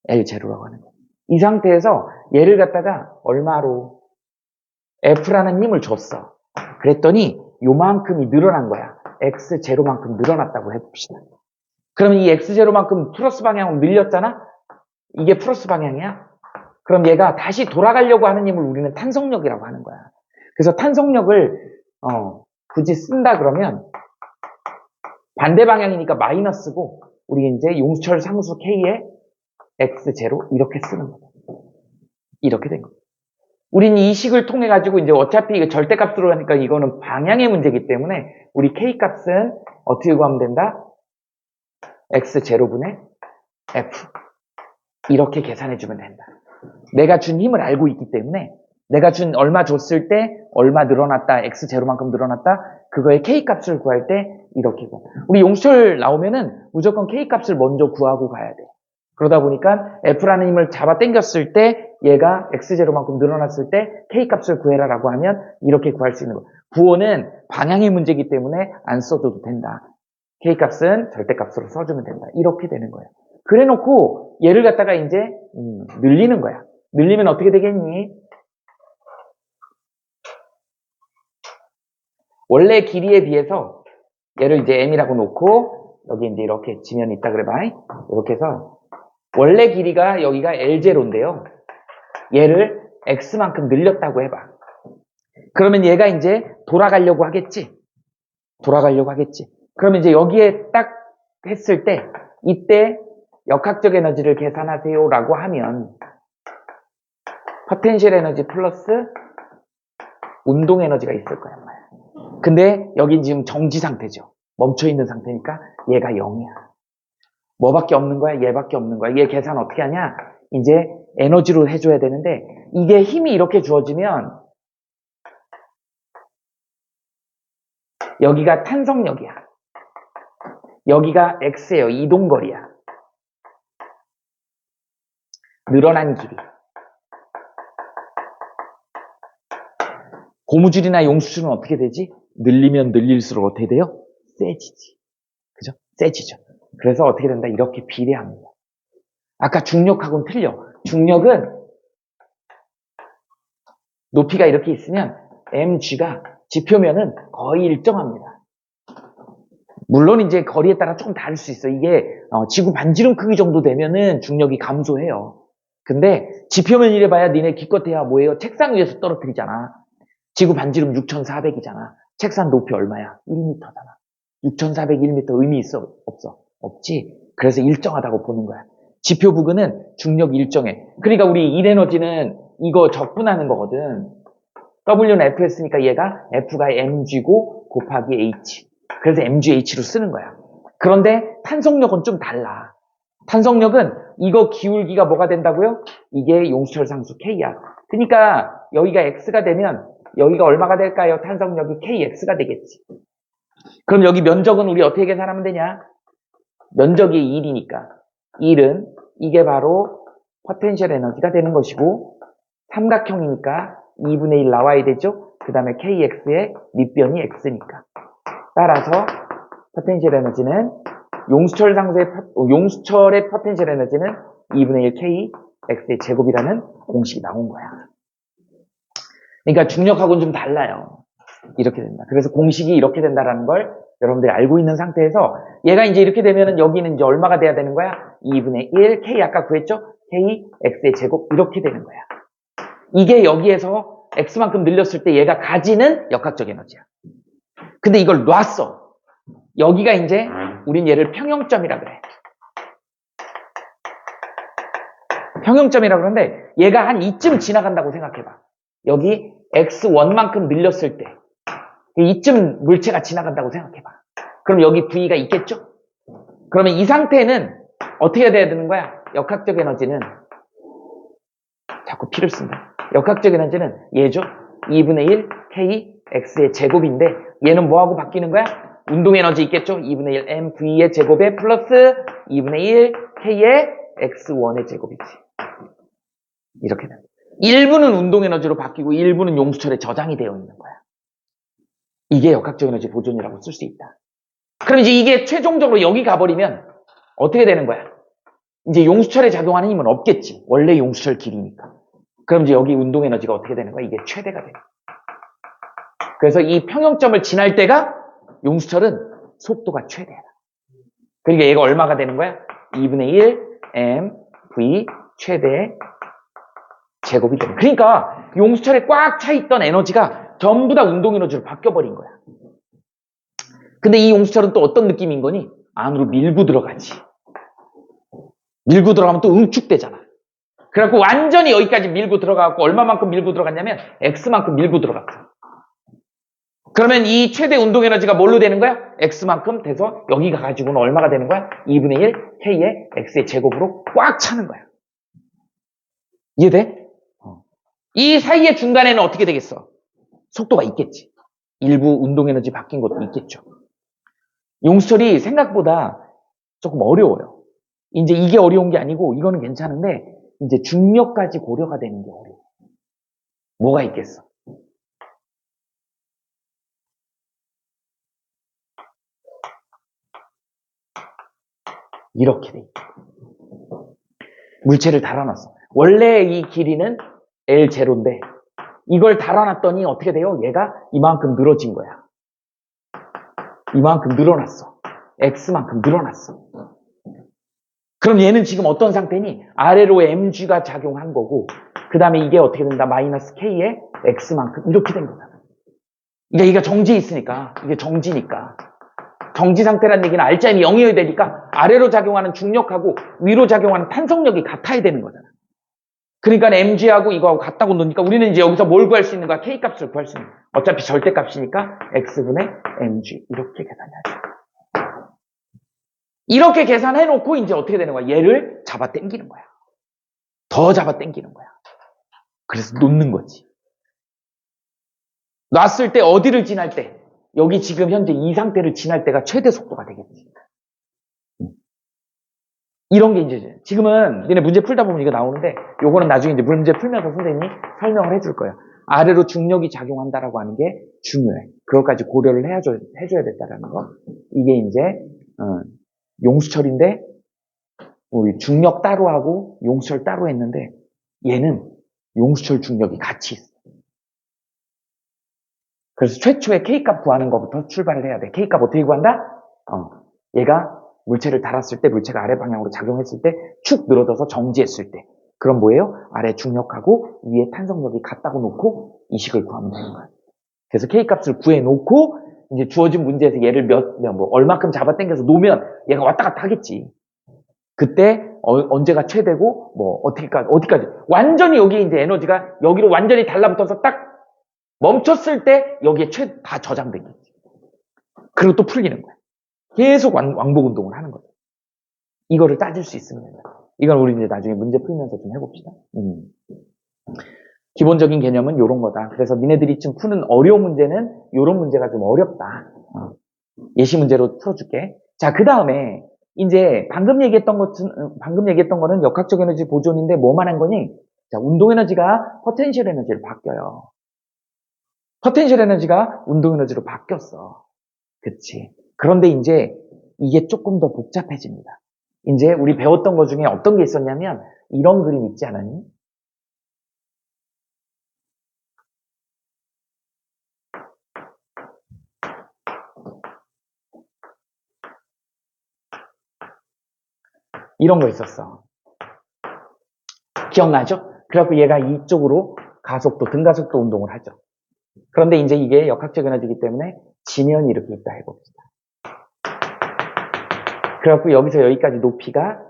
L0라고 하는 거야. 이 상태에서 얘를 갖다가 얼마로 F라는 힘을 줬어. 그랬더니 요만큼이 늘어난 거야. X0만큼 늘어났다고 해봅시다. 그러면 이 X0만큼 플러스 방향으로 늘렸잖아? 이게 플러스 방향이야? 그럼 얘가 다시 돌아가려고 하는 힘을 우리는 탄성력이라고 하는 거야. 그래서 탄성력을 굳이 쓴다 그러면 반대 방향이니까 마이너스고 우리 이제 용수철 상수 K에 X0 이렇게 쓰는 거예요. 이렇게 된 거예요. 우린 이 식을 통해 가지고 이제 어차피 이게 절대값으로 하니까 이거는 방향의 문제이기 때문에 우리 K 값은 어떻게 구하면 된다? X0분의 F 이렇게 계산해주면 된다. 내가 준 힘을 알고 있기 때문에 내가 준 얼마 줬을 때 얼마 늘어났다, X0만큼 늘어났다, 그거의 K 값을 구할 때 이렇게 구하. 우리 용수철 나오면은 무조건 K 값을 먼저 구하고 가야 돼. 그러다 보니까 F라는 힘을 잡아 당겼을 때 얘가 X0만큼 늘어났을 때 K 값을 구해라라고 하면 이렇게 구할 수 있는 거야. 구호는 방향의 문제이기 때문에 안 써줘도 된다. K 값은 절대값으로 써주면 된다. 이렇게 되는 거예요. 그래 놓고 얘를 갖다가 이제 늘리는 거야. 늘리면 어떻게 되겠니? 원래 길이에 비해서 얘를 이제 m이라고 놓고 여기 이제 이렇게 지면이 있다 그래봐. 이렇게 해서 원래 길이가 여기가 L0인데요. 얘를 x만큼 늘렸다고 해봐. 그러면 얘가 이제 돌아가려고 하겠지. 돌아가려고 하겠지. 그러면 이제 여기에 딱 했을 때 이때 역학적 에너지를 계산하세요 라고 하면 포텐셜 에너지 플러스 운동 에너지가 있을 거야. 근데 여긴 지금 정지 상태죠. 멈춰있는 상태니까 얘가 0이야. 뭐밖에 없는 거야? 얘밖에 없는 거야. 얘 계산 어떻게 하냐? 이제 에너지로 해줘야 되는데 이게 힘이 이렇게 주어지면 여기가 탄성력이야. 여기가 X예요. 이동거리야. 늘어난 길이. 고무줄이나 용수줄은 어떻게 되지? 늘리면 늘릴수록 어떻게 돼요? 세지지. 그죠? 세지죠. 그래서 어떻게 된다? 이렇게 비례합니다. 아까 중력하고는 틀려. 중력은 높이가 이렇게 있으면 mg가 지표면은 거의 일정합니다. 물론 이제 거리에 따라 조금 다를 수 있어. 이게 지구 반지름 크기 정도 되면은 중력이 감소해요. 근데 지표면 이래봐야 니네 기껏해야 뭐예요? 책상 위에서 떨어뜨리잖아. 지구 반지름 6,400이잖아. 책상 높이 얼마야? 1m잖아. 6,401m 의미 있어? 없어? 없지. 그래서 일정하다고 보는 거야. 지표 부근은 중력이 일정해. 그러니까 우리 일에너지는 이거 적분하는 거거든. W는 F였으니까 얘가 F가 mg고 곱하기 h. 그래서 mgh로 쓰는 거야. 그런데 탄성력은 좀 달라. 탄성력은 이거 기울기가 뭐가 된다고요? 이게 용수철 상수 K야. 그러니까 여기가 X가 되면 여기가 얼마가 될까요? 탄성력이 KX가 되겠지. 그럼 여기 면적은 우리 어떻게 계산하면 되냐? 면적이 1이니까 1은 이게 바로 포텐셜 에너지가 되는 것이고 삼각형이니까 2분의 1 나와야 되죠? 그 다음에 KX의 밑변이 X니까. 따라서 포텐셜 에너지는 용수철의 포텐셜 에너지는 2분의 1 KX의 제곱이라는 공식이 나온 거야. 그러니까 중력하고는 좀 달라요. 이렇게 된다. 그래서 공식이 이렇게 된다라는 걸 여러분들이 알고 있는 상태에서 얘가 이제 이렇게 되면은 여기는 이제 얼마가 돼야 되는 거야? 2분의 1 K 아까 구했죠? K X의 제곱 이렇게 되는 거야. 이게 여기에서 X만큼 늘렸을 때 얘가 가지는 역학적 에너지야. 근데 이걸 놨어. 여기가 이제 우린 얘를 평형점이라 그래. 평형점이라 그러는데 얘가 한 이쯤 지나간다고 생각해봐. 여기 X1만큼 늘렸을 때 이쯤 물체가 지나간다고 생각해봐. 그럼 여기 V가 있겠죠? 그러면 이 상태는 어떻게 돼야 되는 거야? 역학적 에너지는 자꾸 P를 쓴다. 역학적 에너지는 얘죠? 2분의 1 K X의 제곱인데 얘는 뭐하고 바뀌는 거야? 운동 에너지 있겠죠? 2분의 1 M V의 제곱에 플러스 2분의 1 K의 X1의 제곱이지. 이렇게 된다. 일부는 운동 에너지로 바뀌고 일부는 용수철에 저장이 되어 있는 거야. 이게 역학적 에너지 보존이라고 쓸 수 있다. 그럼 이제 이게 최종적으로 여기 가버리면 어떻게 되는 거야? 이제 용수철에 작용하는 힘은 없겠지. 원래 용수철 길이니까. 그럼 이제 여기 운동 에너지가 어떻게 되는 거야? 이게 최대가 돼. 그래서 이 평형점을 지날 때가 용수철은 속도가 최대야. 그러니까 얘가 얼마가 되는 거야? 2분의 1 m v 최대 제곱이 되는. 그러니까 용수철에 꽉 차 있던 에너지가 전부 다 운동 에너지로 바뀌어버린 거야. 근데 이 용수철은 또 어떤 느낌인 거니? 안으로 밀고 들어가지. 밀고 들어가면 또 응축되잖아. 그래갖고 완전히 여기까지 밀고 들어가고 얼마만큼 밀고 들어갔냐면 X만큼 밀고 들어갔어. 그러면 이 최대 운동 에너지가 뭘로 되는 거야? X만큼 돼서 여기가 가지고는 얼마가 되는 거야? 2분의 1 K의 X의 제곱으로 꽉 차는 거야. 이해돼? 이 사이의 중간에는 어떻게 되겠어? 속도가 있겠지. 일부 운동 에너지 바뀐 것도 있겠죠. 용수철이 생각보다 조금 어려워요. 이제 이게 어려운 게 아니고 이거는 괜찮은데 이제 중력까지 고려가 되는 게 어려워. 뭐가 있겠어? 이렇게 돼 있다. 물체를 달아놨어. 원래 이 길이는 L0인데 이걸 달아놨더니 어떻게 돼요? 얘가 이만큼 늘어진 거야. 이만큼 늘어났어. X만큼 늘어났어. 그럼 얘는 지금 어떤 상태니? 아래로 mg가 작용한 거고 그 다음에 이게 어떻게 된다? 마이너스 k의 x만큼 이렇게 된 거다. 그러니까 이게 정지에 있으니까 이게 정지니까 정지 상태라는 얘기는 알짜임이 0이어야 되니까 아래로 작용하는 중력하고 위로 작용하는 탄성력이 같아야 되는 거잖아. 그러니까 mg하고 이거하고 같다고 놓으니까 우리는 이제 여기서 뭘 구할 수 있는 거야? k값을 구할 수 있는 거야. 어차피 절대값이니까 x분의 mg 이렇게 계산해야지. 이렇게 계산해놓고 이제 어떻게 되는 거야? 얘를 잡아 당기는 거야. 더 잡아 당기는 거야. 그래서 놓는 거지. 놨을 때 어디를 지날 때? 여기 지금 현재 이 상태를 지날 때가 최대 속도가 되겠지. 이런 게 이제 지금은 니네 문제 풀다 보면 이거 나오는데 요거는 나중에 이제 문제 풀면서 선생님이 설명을 해줄 거야. 아래로 중력이 작용한다라고 하는 게 중요해. 그것까지 고려를 해줘야 됐다라는 거. 이게 이제 용수철인데 우리 중력 따로 하고 용수철 따로 했는데 얘는 용수철 중력이 같이 있어. 그래서 최초의 K값 구하는 것부터 출발을 해야 돼. K값 어떻게 구한다? 얘가 물체를 달았을 때 물체가 아래 방향으로 작용했을 때 축 늘어져서 정지했을 때 그럼 뭐예요? 아래 중력하고 위에 탄성력이 같다고 놓고 이 식을 구하면 되는 거야. 그래서 K값을 구해놓고 이제 주어진 문제에서 얘를 얼마큼 잡아당겨서 놓으면 얘가 왔다 갔다 하겠지. 그때 언제가 최대고 어디까지 완전히 여기 이제 에너지가 여기로 완전히 달라붙어서 딱 멈췄을 때 여기에 다 저장되겠지. 그리고 또 풀리는 거야. 계속 왕복 운동을 하는 거죠. 이거를 따질 수 있으면 돼요. 이건 우리 이제 나중에 문제 풀면서 좀 해봅시다. 기본적인 개념은 이런 거다. 그래서 니네들이 지금 푸는 어려운 문제는 이런 문제가 좀 어렵다. 예시 문제로 풀어줄게. 자, 그 다음에 이제 방금 얘기했던 거는 역학적 에너지 보존인데 뭐만 한 거니? 자, 운동 에너지가 포텐셜 에너지로 바뀌어요. 포텐셜 에너지가 운동 에너지로 바뀌었어. 그치. 그런데 이제 이게 조금 더 복잡해집니다. 이제 우리 배웠던 것 중에 어떤 게 있었냐면 이런 그림 있지 않았니? 이런 거 있었어. 기억나죠? 그래갖고 얘가 이쪽으로 등가속도 운동을 하죠. 그런데 이제 이게 역학적 에너지이기 때문에 지면이 이렇게 있다 해봅시다. 그래갖고 여기서 여기까지 높이가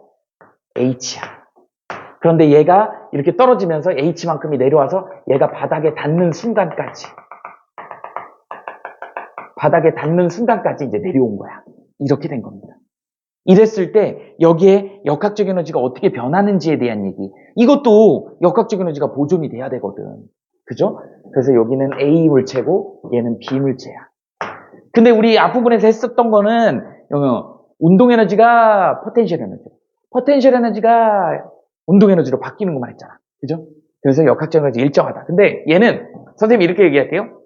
h야. 그런데 얘가 이렇게 떨어지면서 h만큼이 내려와서 얘가 바닥에 닿는 순간까지 이제 내려온 거야. 이렇게 된 겁니다. 이랬을 때 여기에 역학적 에너지가 어떻게 변하는지에 대한 얘기. 이것도 역학적 에너지가 보존이 돼야 되거든. 그죠? 그래서 여기는 A 물체고 얘는 B 물체야. 근데 우리 앞부분에서 했었던 거는 운동 에너지가 포텐셜 에너지. 포텐셜 에너지가 운동 에너지로 바뀌는 것만 했잖아. 그죠? 그래서 역학적 에너지 일정하다. 근데 얘는 선생님이 이렇게 얘기할게요.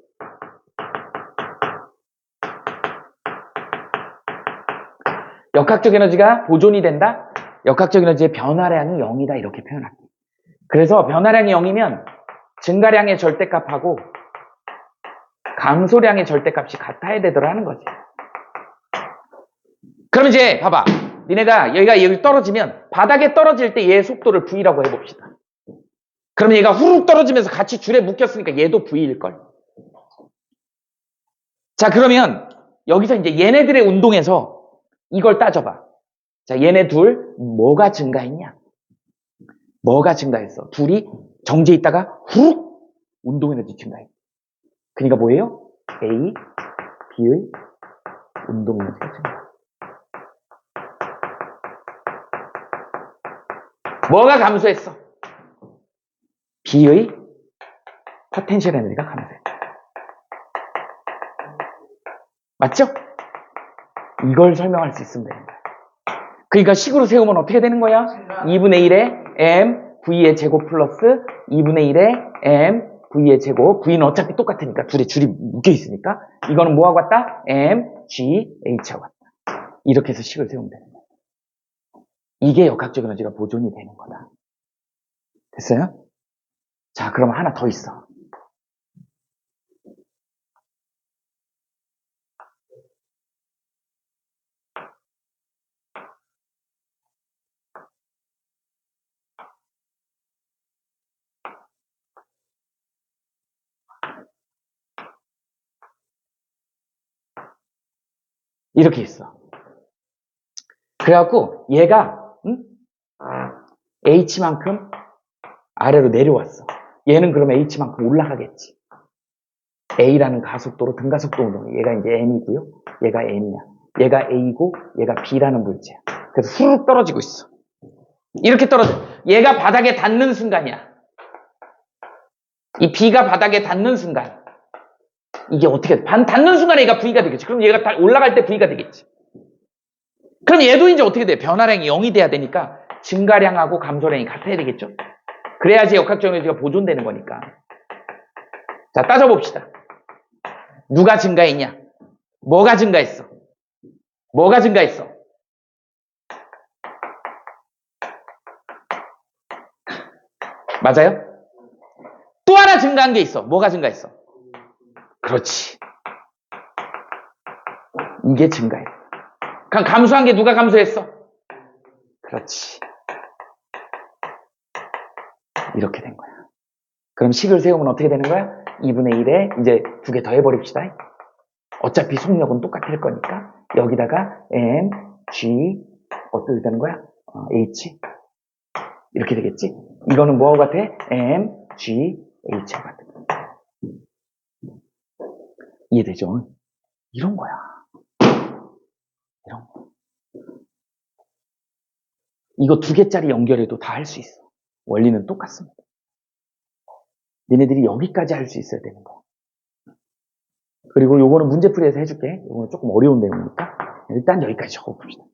역학적 에너지가 보존이 된다? 역학적 에너지의 변화량이 0이다 이렇게 표현할게요. 그래서 변화량이 0이면 증가량의 절대값하고 감소량의 절대값이 같아야 되더라는 거지. 그럼 이제 봐봐. 니네가 여기 떨어지면 바닥에 떨어질 때 얘의 속도를 V라고 해봅시다. 그럼 얘가 후룩 떨어지면서 같이 줄에 묶였으니까 얘도 V일걸. 자, 그러면 여기서 이제 얘네들의 운동에서 이걸 따져봐. 자, 얘네 둘 뭐가 증가했냐? 뭐가 증가했어? 둘이 정지해 있다가 훅 운동 에너지 증가해. 그러니까 뭐예요? A, B의 운동 에너지가 증가. 뭐가 감소했어? B의 포텐셜 에너지가 감소했다. 맞죠? 이걸 설명할 수 있으면 되는 거야. 그러니까 식으로 세우면 어떻게 되는 거야? 2분의 1에 m v의 제곱 플러스 2분의 1에 m v의 제곱. v는 어차피 똑같으니까 둘이 줄이 묶여 있으니까 이거는 뭐하고 같다? m g h하고 같다. 이렇게 해서 식을 세우면 되는 거야. 이게 역학적 에너지가 보존이 되는 거다. 됐어요? 자, 그럼 하나 더 있어. 이렇게 있어. 그래갖고 얘가 h만큼 아래로 내려왔어. 얘는 그럼 h만큼 올라가겠지. a라는 가속도로 등가속도 운동. 얘가 이제 m이고요. 얘가 n이야. 얘가 a고 얘가 b라는 물체야. 그래서 후루룩 떨어지고 있어. 이렇게 떨어져. 얘가 바닥에 닿는 순간이야. 이 b가 바닥에 닿는 순간. 이게 어떻게 돼? 닿는 순간에 얘가 v가 되겠지. 그럼 얘가 올라갈 때 v가 되겠지. 그럼 얘도 이제 어떻게 돼? 변화량이 0이 돼야 되니까 증가량하고 감소량이 같아야 되겠죠? 그래야지 역학적 에너지가 보존되는 거니까. 자, 따져봅시다. 누가 증가했냐? 뭐가 증가했어? 뭐가 증가했어? 맞아요? 또 하나 증가한 게 있어. 뭐가 증가했어? 그렇지. 이게 증가해. 그럼 감소한 게 누가 감소했어? 그렇지. 이렇게 된 거야. 그럼 식을 세우면 어떻게 되는 거야? 2분의 1에 이제 두 개 더 해버립시다. 어차피 속력은 똑같을 거니까 여기다가 m, g 어떻게 되는 거야? h 이렇게 되겠지? 이거는 뭐하고 같아? m, g, h하고 같은 거야. 이해되죠? 이런 거야. 이런 거. 이거 두 개짜리 연결해도 다 할 수 있어. 원리는 똑같습니다. 니네들이 여기까지 할 수 있어야 되는 거야. 그리고 요거는 문제풀이에서 해줄게. 요거는 조금 어려운 내용이니까 일단 여기까지 적어봅시다.